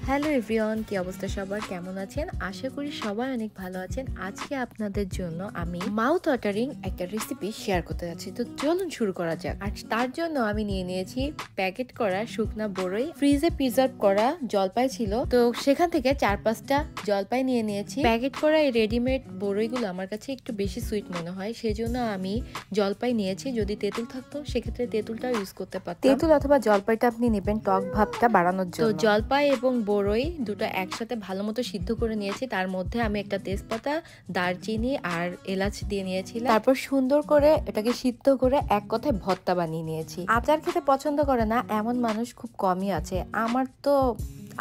Hello everyone, কি অবস্থা সবার? কেমন আছেন? আশা করি সবাই অনেক ভালো আছেন। আজকে আপনাদের জন্য আমি মাউথ ওয়াটারিং একটা রেসিপি শেয়ার করতে যাচ্ছি। তো চলুন শুরু করা যাক। আর তার জন্য আমি নিয়ে নিয়েছি প্যাকেট করা শুকনা বড়ই, ফ্রিজে প্রিজার্ভ করা জলপাই ছিল, তো সেখান থেকে 4-5টা জলপাই নিয়ে নিয়েছি। প্যাকেট করা এই রেডিমেড বড়ইগুলো আমার কাছে একটু বেশি সুইট মনে হয়, সেজন্য আমি জলপাই নিয়েছি। যদি তেঁতুল থাকতো সেক্ষেত্রে তেঁতুলটাও ইউজ করতে পারতাম। তেঁতুল অথবা জলপাইটা আপনি নেবেন টক ভাবটা বাড়ানোর জন্য। তো জলপাই এবং বড়ই দুটো একসাথে ভালো মতো সিদ্ধ করে নিয়েছি। তার মধ্যে আমি একটা তেজপাতা, দারচিনি আর এলাচ দিয়ে নিয়েছিলাম। তারপর সুন্দর করে এটাকে সিদ্ধ করে এক কথায় ভর্তা বানিয়ে নিয়েছি। আচার খেতে পছন্দ করে না এমন মানুষ খুব কমই আছে। আমার তো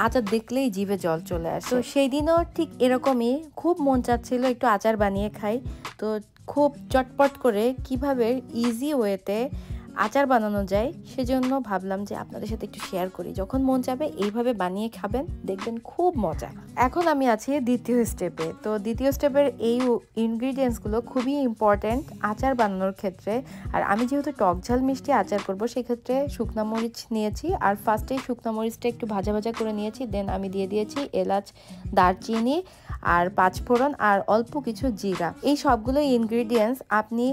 আচার দেখলেই জিভে জল চলে আসে। তো সেই দিনও ঠিক এরকমই খুব মন চাচ্ছিল একটু আচার বানিয়ে খাই। তো খুব চটপট করে কিভাবে ইজি ওয়েতে আচার বানানো যায় সেজন্য ভাবলাম যে আপনাদের সাথে একটু শেয়ার করি। যখন মন চাবে এইভাবে বানিয়ে খাবেন, দেখবেন খুব মজা। এখন আমি আছি দ্বিতীয় স্টেপে। তো দ্বিতীয় স্টেপের এই ইনগ্রিডিয়েন্টসগুলো খুবই ইম্পর্ট্যান্ট আচার বানানোর ক্ষেত্রে। আর আমি যেহেতু টক ঝাল মিষ্টি আচার করব, সেক্ষেত্রে শুকনা মরিচ নিয়েছি। আর ফার্স্টেই শুকনা মরিচটা একটু ভাজা ভাজা করে নিয়েছি। দেন আমি দিয়ে দিয়েছি এলাচ, দারচিনি আর পাঁচফোড়ন আর অল্প কিছু জিরা। এই সবগুলো ইনগ্রিডিয়েন্টস আপনি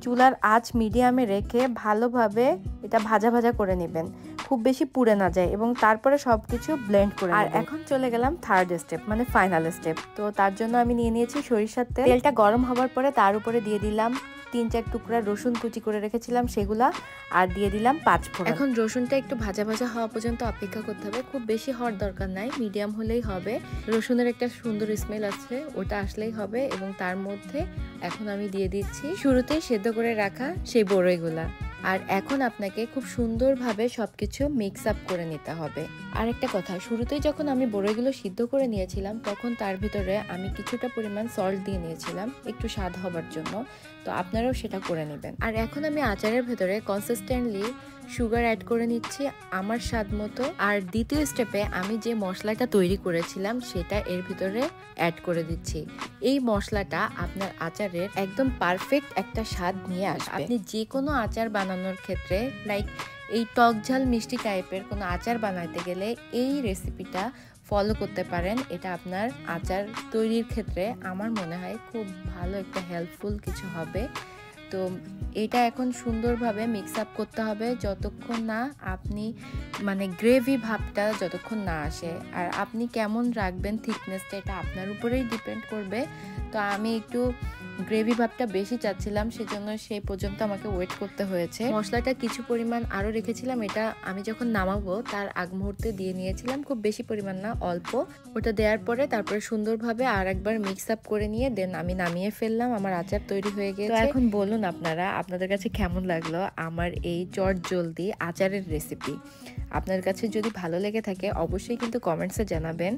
চুলার আঁচ মিডিয়ামে রেখে ভালোভাবে এটা ভাজা ভাজা করে নেবেন, খুব বেশি পুড়ে না যায়, এবং তারপরে সব কিছু ব্লেন্ড করে। আর এখন চলে গেলাম থার্ড স্টেপ, মানে ফাইনাল স্টেপ। তো তার জন্য আমি নিয়ে নিয়েছি সরিষার তেল। তেলটা গরম হওয়ার পরে তার উপরে দিয়ে দিলাম 3-4 টুকরা রসুন কুচি করে রেখেছিলাম সেগুলা, আর দিয়ে দিলাম পাঁচফোড়ন। এখন রসুনটা একটু ভাজা ভাজা হওয়া পর্যন্ত অপেক্ষা করতে হবে। খুব বেশি হওয়ার দরকার নাই, মিডিয়াম হলেই হবে। রসুনের একটা সুন্দর স্মেল আছে, ওটা আসলেই হবে। এবং তার মধ্যে এখন আমি দিয়ে দিচ্ছি শুরুতেই সেদ্ধ করে রাখা সেই বড়ইগুলা। আর এখন আপনাকে খুব সুন্দরভাবে সবকিছু মিক্স আপ করে নিতে হবে। আর একটা কথা, শুরুতেই যখন আমি বড়ইগুলো সিদ্ধ করে নিয়েছিলাম তখন তার ভিতরে আমি কিছুটা পরিমাণ সল্ট দিয়ে নিয়েছিলাম একটু স্বাদ হবার জন্য। তো আপনারাও সেটা করে নেবেন। আর এখন আমি আচারের ভেতরে কনসিস্টেন্টলি সুগার অ্যাড করে নিচ্ছি আমার স্বাদ মতো। আর দ্বিতীয় স্টেপে আমি যে মশলাটা তৈরি করেছিলাম সেটা এর ভিতরে অ্যাড করে দিচ্ছি। এই মশলাটা আপনার আচারের একদম পারফেক্ট একটা স্বাদ নিয়ে আসবে। আপনি যে কোনো আচার বানানোর ক্ষেত্রে, লাইক এই টক ঝাল মিষ্টি টাইপের কোনো আচার বানাইতে গেলে এই রেসিপিটা ফলো করতে পারেন। এটা আপনার আচার তৈরির ক্ষেত্রে আমার মনে হয় খুব ভালো একটা হেল্পফুল কিছু হবে। তো এটা এখন সুন্দরভাবে মিক্স আপ করতে হবে যতক্ষণ না আপনি, মানে গ্রেভি ভাবটা যতক্ষণ না আসে। আর আপনি কেমন রাখবেন থিকনেসটা, এটা আপনার উপরেই ডিপেন্ড করবে। তো আমি একটু গ্রেভি ভাবটা বেশি চাচ্ছিলাম, সেজন্য সেই পর্যন্ত আমাকে ওয়েট করতে হয়েছে। মশলাটা কিছু পরিমাণ আরও রেখেছিলাম, এটা আমি যখন নামাবো তার আগ মুহূর্তে দিয়ে নিয়েছিলাম, খুব বেশি পরিমাণ না, অল্প। ওটা দেওয়ার পরে তারপরে সুন্দরভাবে আর একবার মিক্স আপ করে নিয়ে দেন আমি নামিয়ে ফেললাম। আমার আচার তৈরি হয়ে গেছে। তো এখন বলুন আপনাদের কাছে কেমন লাগলো আমার এই চটজলদি আচারের রেসিপি। আপনার কাছে যদি ভালো লেগে থাকে অবশ্যই কিন্তু কমেন্টসে জানাবেন।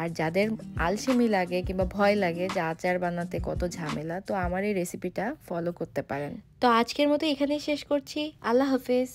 আর যাদের আলসেমি লাগে কিংবা ভয় লাগে যে আচার বানাতে কত ঝামেলা, তো আমার এই রেসিপিটা ফলো করতে পারেন। তো আজকের মতো এখানেই শেষ করছি। আল্লাহ হাফেজ।